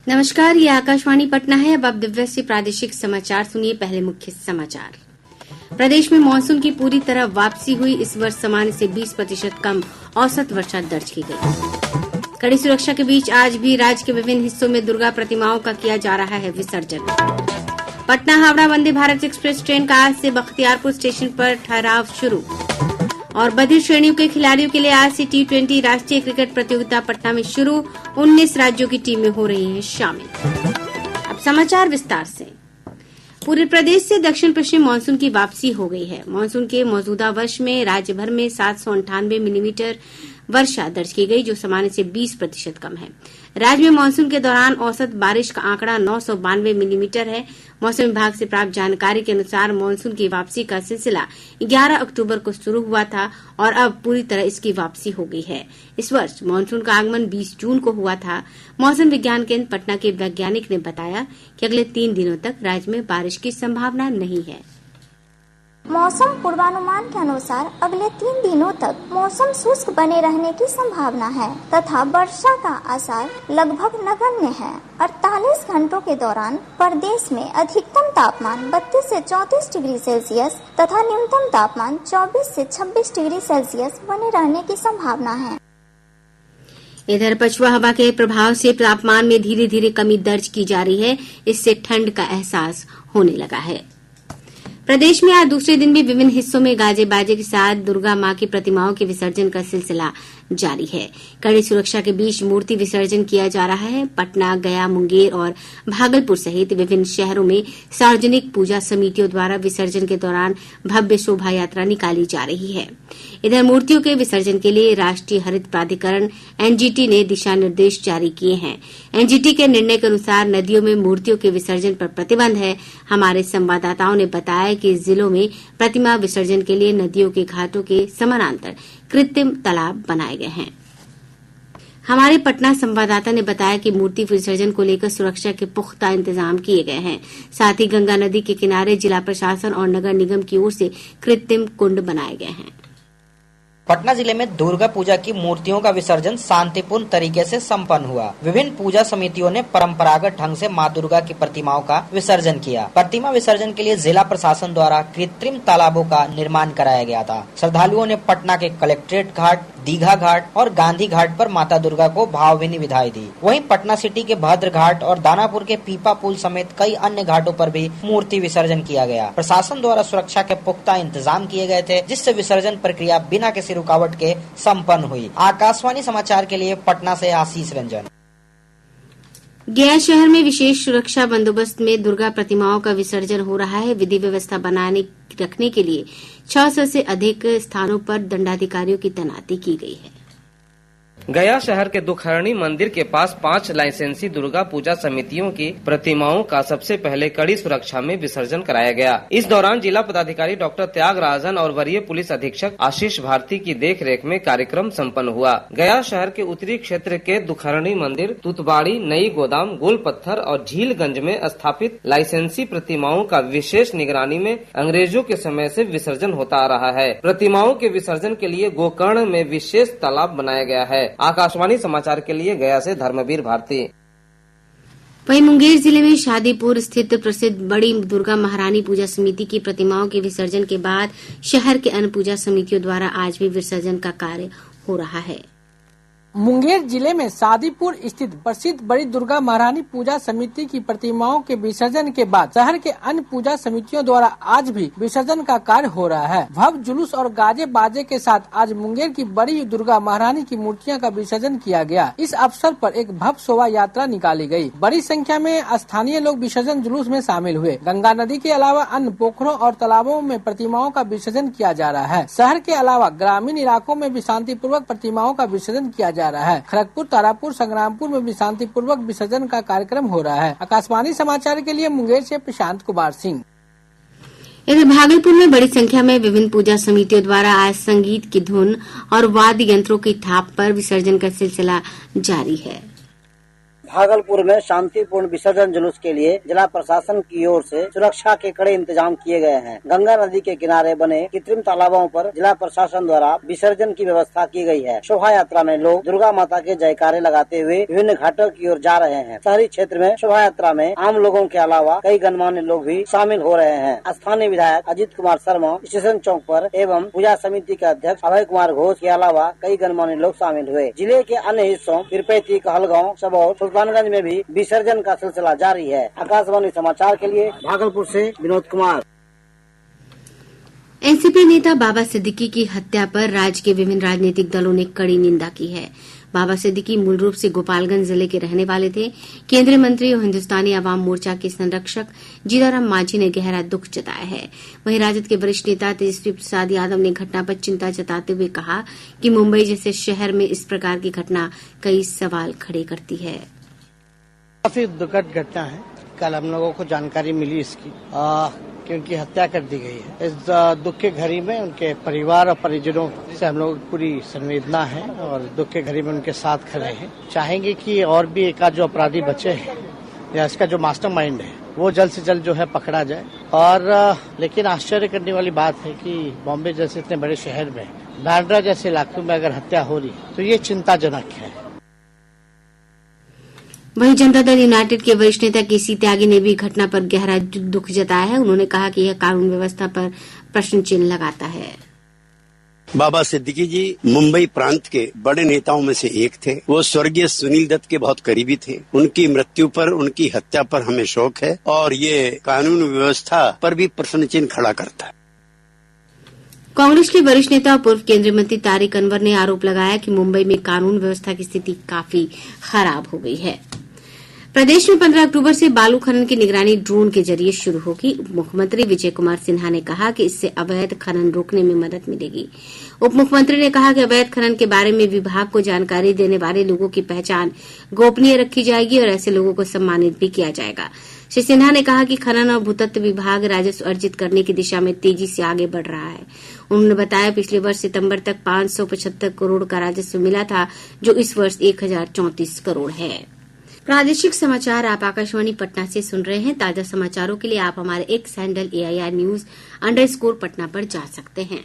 नमस्कार, ये आकाशवाणी पटना है। अब आप दिव्य से प्रादेशिक समाचार सुनिए। पहले मुख्य समाचार। प्रदेश में मानसून की पूरी तरह वापसी हुई। इस वर्ष सामान्य से 20% कम औसत वर्षा दर्ज की गई। कड़ी सुरक्षा के बीच आज भी राज्य के विभिन्न हिस्सों में दुर्गा प्रतिमाओं का किया जा रहा है विसर्जन। पटना हावड़ा वंदे भारत एक्सप्रेस ट्रेन का आज से बख्तियारपुर स्टेशन पर ठहराव शुरू। और बधिर श्रेणियों के खिलाड़ियों के लिए आज से T20 राष्ट्रीय क्रिकेट प्रतियोगिता पटना में शुरू। 19 राज्यों की टीमें हो रही हैं शामिल। अब समाचार विस्तार से। पूरे प्रदेश से दक्षिण पश्चिम मानसून की वापसी हो गई है। मानसून के मौजूदा वर्ष में राज्य भर में 798 मिलीमीटर वर्षा दर्ज की गई, जो सामान्य से 20% कम है। राज्य में मानसून के दौरान औसत बारिश का आंकड़ा 992 मिलीमीटर है। मौसम विभाग से प्राप्त जानकारी के अनुसार मानसून की वापसी का सिलसिला 11 अक्टूबर को शुरू हुआ था और अब पूरी तरह इसकी वापसी हो गई है। इस वर्ष मानसून का आगमन 20 जून को हुआ था। मौसम विज्ञान केंद्र पटना के वैज्ञानिक ने बताया कि अगले 3 दिनों तक राज्य में बारिश की संभावना नहीं है। मौसम पूर्वानुमान के अनुसार अगले 3 दिनों तक मौसम शुष्क बने रहने की संभावना है तथा वर्षा का आसार लगभग नगण्य है। 48 घंटों के दौरान प्रदेश में अधिकतम तापमान 32 से 34 डिग्री सेल्सियस तथा न्यूनतम तापमान 24 से 26 डिग्री सेल्सियस बने रहने की संभावना है। इधर पछुआ हवा के प्रभाव से तापमान में धीरे धीरे कमी दर्ज की जा रही है। इससे ठंड का एहसास होने लगा है। प्रदेश में आज दूसरे दिन भी विभिन्न हिस्सों में गाजे बाजे के साथ दुर्गा मां की प्रतिमाओं के विसर्जन का सिलसिला जारी है। कड़ी सुरक्षा के बीच मूर्ति विसर्जन किया जा रहा है। पटना, गया, मुंगेर और भागलपुर सहित विभिन्न शहरों में सार्वजनिक पूजा समितियों द्वारा विसर्जन के दौरान भव्य शोभा यात्रा निकाली जा रही है। इधर मूर्तियों के विसर्जन के लिए राष्ट्रीय हरित प्राधिकरण एनजीटी ने दिशा निर्देश जारी किए हैं। एनजीटी के निर्णय के अनुसार नदियों में मूर्तियों के विसर्जन पर प्रतिबंध है। हमारे संवाददाताओं ने बताया कि जिलों में प्रतिमा विसर्जन के लिए नदियों के घाटों के समानांतर कृत्रिम तालाब बनाए गए हैं। हमारे पटना संवाददाता ने बताया कि मूर्ति विसर्जन को लेकर सुरक्षा के पुख्ता इंतजाम किए गए हैं। साथ ही गंगा नदी के किनारे जिला प्रशासन और नगर निगम की ओर से कृत्रिम कुंड बनाए गए हैं। पटना जिले में दुर्गा पूजा की मूर्तियों का विसर्जन शांतिपूर्ण तरीके से संपन्न हुआ। विभिन्न पूजा समितियों ने परंपरागत ढंग से मां दुर्गा की प्रतिमाओं का विसर्जन किया। प्रतिमा विसर्जन के लिए जिला प्रशासन द्वारा कृत्रिम तालाबों का निर्माण कराया गया था। श्रद्धालुओं ने पटना के कलेक्ट्रेट घाट, दीघा घाट और गांधी घाट पर माता दुर्गा को भावभीनी विदाई दी। वहीं पटना सिटी के भद्र घाट और दानापुर के पीपा पुल समेत कई अन्य घाटों पर भी मूर्ति विसर्जन किया गया। प्रशासन द्वारा सुरक्षा के पुख्ता इंतजाम किए गए थे, जिससे विसर्जन प्रक्रिया बिना किसी रुकावट के संपन्न हुई। आकाशवाणी समाचार के लिए पटना से आशीष रंजन। गया शहर में विशेष सुरक्षा बंदोबस्त में दुर्गा प्रतिमाओं का विसर्जन हो रहा है। विधि व्यवस्था बनाने रखने के लिए 600 से अधिक स्थानों पर दंडाधिकारियों की तैनाती की गई है। गया शहर के दुखहरणी मंदिर के पास 5 लाइसेंसी दुर्गा पूजा समितियों की प्रतिमाओं का सबसे पहले कड़ी सुरक्षा में विसर्जन कराया गया। इस दौरान जिला पदाधिकारी डॉक्टर त्यागराजन और वरीय पुलिस अधीक्षक आशीष भारती की देखरेख में कार्यक्रम संपन्न हुआ। गया शहर के उत्तरी क्षेत्र के दुखहरणी मंदिर, तुतबाड़ी, नई गोदाम, गोल पत्थर और झीलगंज में स्थापित लाइसेंसी प्रतिमाओं का विशेष निगरानी में अंग्रेजों के समय से विसर्जन होता आ रहा है। प्रतिमाओं के विसर्जन के लिए गोकर्ण में विशेष तालाब बनाया गया है। आकाशवाणी समाचार के लिए गया से धर्मवीर भारती। वहीं मुंगेर जिले में शादीपुर स्थित प्रसिद्ध बड़ी दुर्गा महारानी पूजा समिति की प्रतिमाओं के विसर्जन के बाद शहर के अन्य पूजा समितियों द्वारा आज भी विसर्जन का कार्य हो रहा है। मुंगेर जिले में शादीपुर स्थित प्रसिद्ध बड़ी दुर्गा महारानी पूजा समिति की प्रतिमाओं के विसर्जन के बाद शहर के अन्य पूजा समितियों द्वारा आज भी विसर्जन का कार्य हो रहा है। भव्य जुलूस और गाजे बाजे के साथ आज मुंगेर की बड़ी दुर्गा महारानी की मूर्तियां का विसर्जन किया गया। इस अवसर पर एक भव्य शोभा यात्रा निकाली गई। बड़ी संख्या में स्थानीय लोग विसर्जन जुलूस में शामिल हुए। गंगा नदी के अलावा अन्य पोखरों और तालाबों में प्रतिमाओं का विसर्जन किया जा रहा है। शहर के अलावा ग्रामीण इलाकों में भी शांतिपूर्वक प्रतिमाओं का विसर्जन किया जा रहा है। खड़गपुर, तारापुर, संग्रामपुर में भी शांतिपूर्वक विसर्जन का कार्यक्रम हो रहा है। आकाशवाणी समाचार के लिए मुंगेर से प्रशांत कुमार सिंह। इधर भागलपुर में बड़ी संख्या में विभिन्न पूजा समितियों द्वारा आज संगीत की धुन और वाद्य यंत्रों की थाप पर विसर्जन का सिलसिला जारी है। भागलपुर में शांतिपूर्ण विसर्जन जुलूस के लिए जिला प्रशासन की ओर से सुरक्षा के कड़े इंतजाम किए गए हैं। गंगा नदी के किनारे बने कृत्रिम तालाबों पर जिला प्रशासन द्वारा विसर्जन की व्यवस्था की गई है। शोभा यात्रा में लोग दुर्गा माता के जयकारे लगाते हुए विभिन्न घाटों की ओर जा रहे हैं। शहरी क्षेत्र में शोभा यात्रा में आम लोगों के अलावा कई गणमान्य लोग भी शामिल हो रहे हैं। स्थानीय विधायक अजित कुमार शर्मा स्टेशन चौक पर एवं पूजा समिति के अध्यक्ष अभय कुमार घोष के अलावा कई गणमान्य लोग शामिल हुए। जिले के अन्य हिस्सों पीरपैंती, कहलगांव, सबौर, सुल्तानगंज में भी विसर्जन का सिलसिला जारी है। आकाशवाणी समाचार के लिए भागलपुर से विनोद कुमार। एनसीपी नेता बाबा सिद्दीकी की हत्या पर राज्य के विभिन्न राजनीतिक दलों ने कड़ी निंदा की है। बाबा सिद्दीकी मूल रूप से गोपालगंज जिले के रहने वाले थे। केंद्रीय मंत्री और हिन्दुस्तानी अवाम मोर्चा के संरक्षक जीतनराम मांझी ने गहरा दुख जताया है। वहीं राजद के वरिष्ठ नेता तेजस्वी प्रसाद यादव ने घटना पर चिंता जताते हुए कहा कि मुंबई जैसे शहर में इस प्रकार की घटना कई सवाल खड़े करती है। काफी दुखद घटना है। कल हम लोगों को जानकारी मिली इसकी कि उनकी हत्या कर दी गई है। इस दुख के घड़ी में उनके परिवार और परिजनों से हम लोग पूरी संवेदना है और दुख के घड़ी में उनके साथ खड़े हैं। चाहेंगे कि और भी एक आध जो अपराधी बचे हैं या इसका जो मास्टरमाइंड है वो जल्द से जल्द जो है पकड़ा जाए। और लेकिन आश्चर्य करने वाली बात है कि बॉम्बे जैसे इतने बड़े शहर में, बांद्रा जैसे इलाकों में अगर हत्या हो रही तो ये चिंताजनक है। वहीं जनता दल यूनाइटेड के वरिष्ठ नेता केसी त्यागी ने भी घटना पर गहरा दुख जताया है। उन्होंने कहा कि यह कानून व्यवस्था पर प्रश्न चिन्ह लगाता है। बाबा सिद्दीकी जी मुंबई प्रांत के बड़े नेताओं में से एक थे। वो स्वर्गीय सुनील दत्त के बहुत करीबी थे। उनकी मृत्यु पर, उनकी हत्या पर हमें शोक है और ये कानून व्यवस्था पर भी प्रश्न चिन्ह खड़ा करता है। कांग्रेस के वरिष्ठ नेता और पूर्व केंद्रीय मंत्री तारिक अनवर ने आरोप लगाया कि मुंबई में कानून व्यवस्था की स्थिति काफी खराब हो गई है। प्रदेश में 15 अक्टूबर से बालू खनन की निगरानी ड्रोन के जरिए शुरू होगी। उप मुख्यमंत्री विजय कुमार सिन्हा ने कहा कि इससे अवैध खनन रोकने में मदद मिलेगी। उप मुख्यमंत्री ने कहा कि अवैध खनन के बारे में विभाग को जानकारी देने वाले लोगों की पहचान गोपनीय रखी जाएगी और ऐसे लोगों को सम्मानित भी किया जाएगा। श्री सिन्हा ने कहा कि खनन और भूतत्व विभाग राजस्व अर्जित करने की दिशा में तेजी से आगे बढ़ रहा है। उन्होंने बताया पिछले वर्ष सितंबर तक 575 करोड़ का राजस्व मिला था, जो इस वर्ष 1034 करोड़ है। प्रादेशिक समाचार आप आकाशवाणी पटना से सुन रहे हैं। ताजा समाचारों के लिए आप हमारे एक्स हैंडल AIR_News पटना पर जा सकते हैं।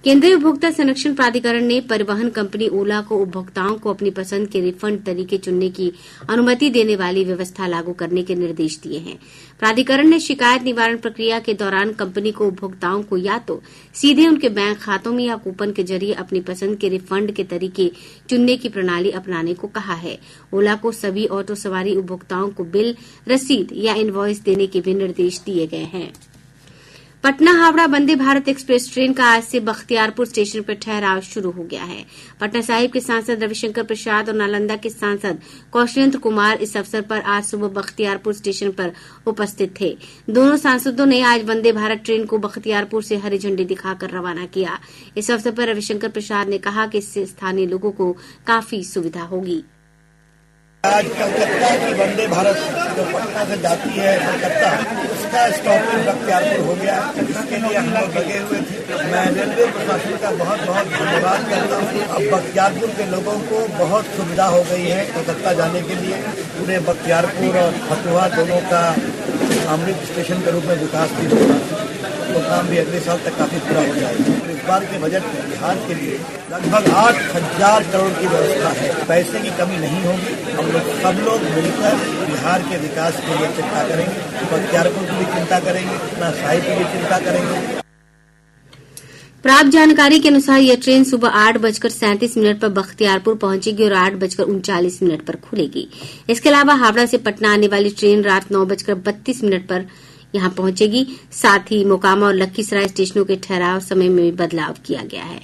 केंद्रीय उपभोक्ता संरक्षण प्राधिकरण ने परिवहन कंपनी ओला को उपभोक्ताओं को अपनी पसंद के रिफंड तरीके चुनने की अनुमति देने वाली व्यवस्था लागू करने के निर्देश दिए हैं। प्राधिकरण ने शिकायत निवारण प्रक्रिया के दौरान कंपनी को उपभोक्ताओं को या तो सीधे उनके बैंक खातों में या कूपन के जरिए अपनी पसंद के रिफंड के तरीके चुनने की प्रणाली अपनाने को कहा है। ओला को सभी ऑटो सवारी उपभोक्ताओं को बिल, रसीद या इनवॉइस देने के भी निर्देश दिए गए हैं। पटना हावड़ा वंदे भारत एक्सप्रेस ट्रेन का आज से बख्तियारपुर स्टेशन पर ठहराव शुरू हो गया है। पटना साहिब के सांसद रविशंकर प्रसाद और नालंदा के सांसद कौशलेंद्र कुमार इस अवसर पर आज सुबह बख्तियारपुर स्टेशन पर उपस्थित थे। दोनों सांसदों ने आज वंदे भारत ट्रेन को बख्तियारपुर से हरी झंडी दिखाकर रवाना किया। इस अवसर पर रविशंकर प्रसाद ने कहा कि इससे स्थानीय लोगों को काफी सुविधा होगी। आज कलकत्ता की वंदे भारत जो पटना से जाती है कलकत्ता, उसका स्टॉपिंग बख्तियारपुर हो गया। इसके लिए हम लोग लगे हुए थे। मैं रेलवे प्रशासन का बहुत बहुत धन्यवाद करता हूँ। अब बख्तियारपुर के लोगों को बहुत सुविधा हो गई है कलकत्ता जाने के लिए। पूरे बख्तियारपुर और फतुहा दोनों का अमृत स्टेशन के रूप में विकास भी होगा, तो काम भी अगले साल तक काफी पूरा हो जाएगा। इस बार के बजट में बिहार के लिए लगभग 8000 करोड़ की व्यवस्था है। पैसे की कमी नहीं होगी। हम लोग सब लोग मिलकर बिहार के विकास के लिए चिंता करेंगे। बख्तियारपुर की भी चिंता करेंगे, पटना साहिब की भी चिंता करेंगे। प्राप्त जानकारी के अनुसार यह ट्रेन सुबह 8:37 पर बख्तियारपुर पहुंचेगी और 8:39 पर खुलेगी। इसके अलावा हावड़ा से पटना आने वाली ट्रेन रात 9:32 पर यहां पहुंचेगी। साथ ही मोकामा और लखीसराय स्टेशनों के ठहराव समय में भी बदलाव किया गया है।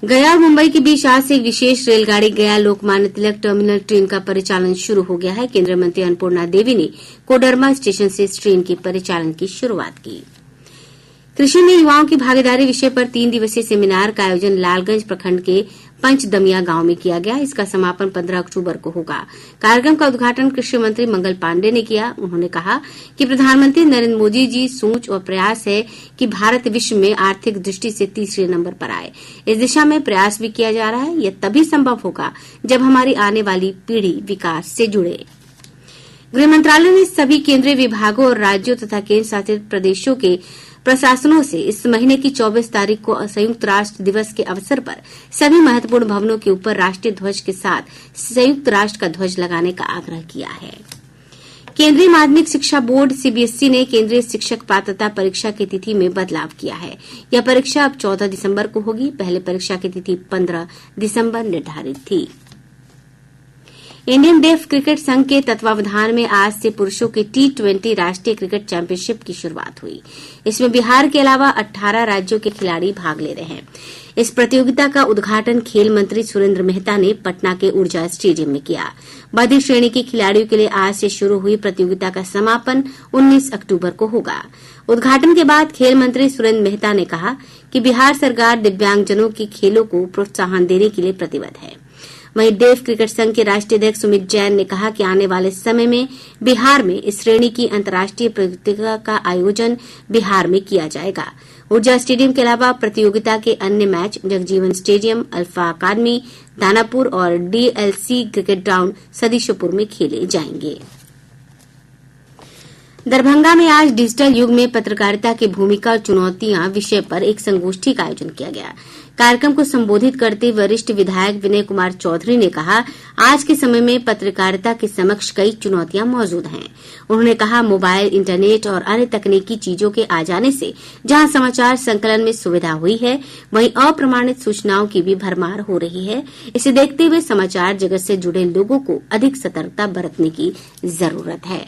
गया और मुंबई के बीच आज से एक विशेष रेलगाड़ी गया लोकमान्य तिलक टर्मिनल ट्रेन का परिचालन शुरू हो गया है। केंद्रीय मंत्री अन्नपूर्णा देवी ने कोडरमा स्टेशन से इस ट्रेन के परिचालन की शुरूआत की। कृषि में युवाओं की भागीदारी विषय पर 3 दिवसीय सेमिनार का आयोजन लालगंज प्रखंड के पंचदमिया गांव में किया गया। इसका समापन 15 अक्टूबर को होगा। कार्यक्रम का उद्घाटन कृषि मंत्री मंगल पांडे ने किया। उन्होंने कहा कि प्रधानमंत्री नरेंद्र मोदी जी सोच और प्रयास है कि भारत विश्व में आर्थिक दृष्टि से तीसरे नंबर पर आए। इस दिशा में प्रयास भी किया जा रहा है। यह तभी संभव होगा जब हमारी आने वाली पीढ़ी विकास से जुड़े। गृह मंत्रालय ने सभी केंद्रीय विभागों और राज्यों तथा केंद्र शासित प्रदेशों के प्रशासनों से इस महीने की 24 तारीख को संयुक्त राष्ट्र दिवस के अवसर पर सभी महत्वपूर्ण भवनों के ऊपर राष्ट्रीय ध्वज के साथ संयुक्त राष्ट्र का ध्वज लगाने का आग्रह किया है। केंद्रीय माध्यमिक शिक्षा बोर्ड सीबीएसई ने केंद्रीय शिक्षक पात्रता परीक्षा की तिथि में बदलाव किया है। यह परीक्षा अब 14 दिसंबर को होगी। पहले परीक्षा की तिथि 15 दिसंबर निर्धारित थी। इंडियन डेफ क्रिकेट संघ के तत्वावधान में आज से पुरुषों की T20 राष्ट्रीय क्रिकेट चैंपियनशिप की शुरुआत हुई। इसमें बिहार के अलावा 18 राज्यों के खिलाड़ी भाग ले रहे हैं। इस प्रतियोगिता का उद्घाटन खेल मंत्री सुरेंद्र मेहता ने पटना के ऊर्जा स्टेडियम में किया। मध्य श्रेणी के खिलाड़ियों के लिए आज से शुरू हुई प्रतियोगिता का समापन 19 अक्टूबर को होगा। उद्घाटन के बाद खेल मंत्री सुरेंद्र मेहता ने कहा कि बिहार सरकार दिव्यांगजनों के खेलों को प्रोत्साहन देने के लिए प्रतिबद्ध है। वहीं डेफ क्रिकेट संघ के राष्ट्रीय अध्यक्ष सुमित जैन ने कहा कि आने वाले समय में बिहार में इस श्रेणी की अंतर्राष्ट्रीय प्रतियोगिता का आयोजन बिहार में किया जाएगा। ऊर्जा स्टेडियम के अलावा प्रतियोगिता के अन्य मैच जगजीवन स्टेडियम, अल्फा अकादमी, दानापुर और डीएलसी क्रिकेट ग्राउंड सदीशपुर में खेले जाएंगे। दरभंगा में आज डिजिटल युग में पत्रकारिता की भूमिका और चुनौतियां विषय पर एक संगोष्ठी का आयोजन किया गया। कार्यक्रम को संबोधित करते वरिष्ठ विधायक विनय कुमार चौधरी ने कहा, आज के समय में पत्रकारिता के समक्ष कई चुनौतियां मौजूद हैं। उन्होंने कहा, मोबाइल, इंटरनेट और अन्य तकनीकी चीजों के आ जाने से जहां समाचार संकलन में सुविधा हुई है, वहीं अप्रमाणित सूचनाओं की भी भरमार हो रही है। इसे देखते हुए समाचार जगत से जुड़े लोगों को अधिक सतर्कता बरतने की जरूरत है।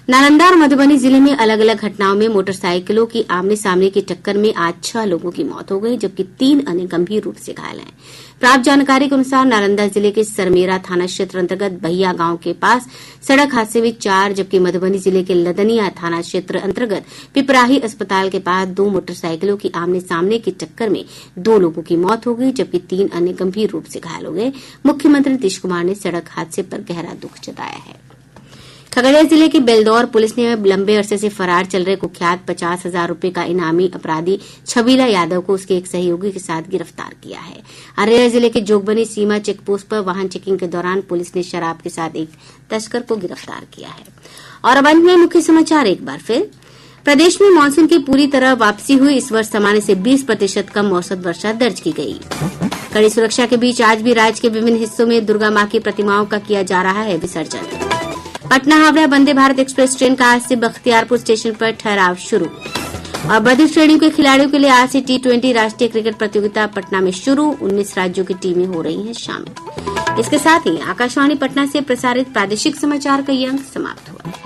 नालंदा और मधुबनी जिले में अलग अलग घटनाओं में मोटरसाइकिलों की आमने सामने की टक्कर में आज 6 लोगों की मौत हो गई, जबकि 3 अन्य गंभीर रूप से घायल हैं। प्राप्त जानकारी के अनुसार नालंदा जिले के सरमेरा थाना क्षेत्र अंतर्गत बहिया गांव के पास सड़क हादसे में 4, जबकि मधुबनी जिले के लदनिया थाना क्षेत्र अंतर्गत पिपराही अस्पताल के पास 2 मोटरसाइकिलों की आमने सामने की टक्कर में 2 लोगों की मौत हो गई, जबकि 3 अन्य गंभीर रूप से घायल हो गए। मुख्यमंत्री नीतीश कुमार ने सड़क हादसे पर गहरा दुख जताया है। खगड़िया जिले की बेलदौर पुलिस ने लंबे अरसे से फरार चल रहे कुख्यात 50,000 रूपये का इनामी अपराधी छबीला यादव को उसके एक सहयोगी के साथ गिरफ्तार किया है। अररिया जिले के जोगबनी सीमा चेकपोस्ट पर वाहन चेकिंग के दौरान पुलिस ने शराब के साथ एक तस्कर को गिरफ्तार किया है। और अब अंत में मुख्य समाचार एक बार फिर। प्रदेश में मानसून की पूरी तरह वापसी हुई। इस वर्ष सामान्य से 20% कम औसत वर्षा दर्ज की गई। कड़ी सुरक्षा के बीच आज भी राज्य के विभिन्न हिस्सों में दुर्गा मां की प्रतिमाओं का किया जा रहा है विसर्जन। पटना हावड़ा वंदे भारत एक्सप्रेस ट्रेन का आज से बख्तियारपुर स्टेशन पर ठहराव शुरू। और मध्य श्रेणी के खिलाड़ियों के लिए आज से T20 राष्ट्रीय क्रिकेट प्रतियोगिता पटना में शुरू। 19 राज्यों की टीमें हो रही हैं शामिल। इसके साथ ही आकाशवाणी पटना से प्रसारित प्रादेशिक समाचार का ये अंक समाप्त हुआ।